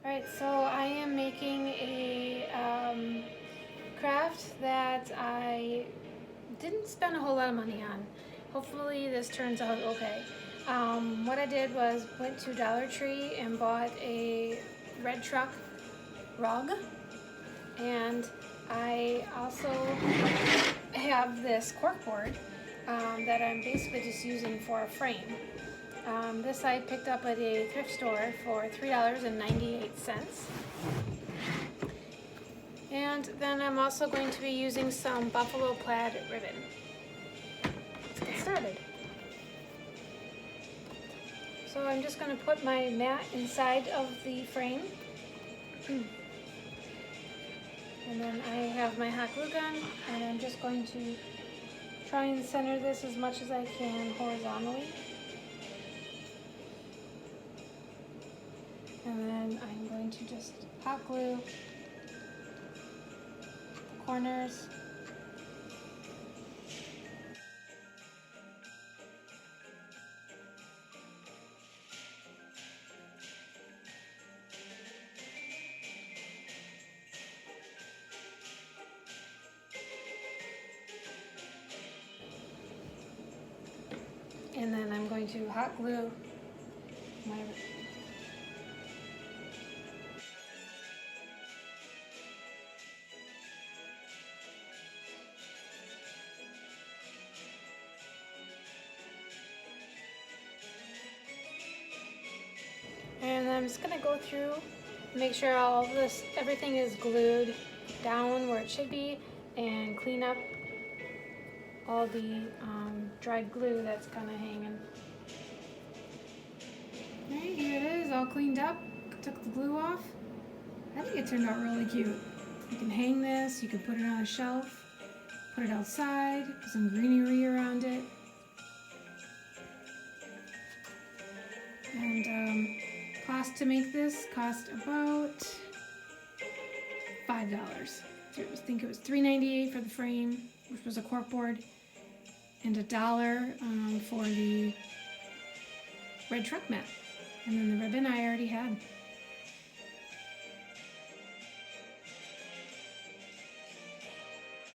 Alright, so I am making a craft that I didn't spend a whole lot of money on. Hopefully this turns out okay. What I did was went to Dollar Tree and bought a red truck rug, and I also have this cork board that I'm basically just using for a frame. This I picked up at a thrift store for $3.98. And then I'm also going to be using some buffalo plaid ribbon. Let's get started. So I'm just going to put my mat inside of the frame. And then I have my hot glue gun, and I'm just going to try and center this as much as I can horizontally. And then I'm going to just hot glue the corners. And then I'm going to hot glue my and I'm just going to go through, make sure all of this, everything is glued down where it should be, and clean up all the dried glue that's kind of hanging. Alright, here it is, all cleaned up. Took the glue off. I think it turned out really cute. You can hang this, you can put it on a shelf, put it outside, put some greenery around it. And cost to make this cost about $5. I think it was $3.98 for the frame, which was a cork board, and $1 for the red truck mat. And then the ribbon I already had.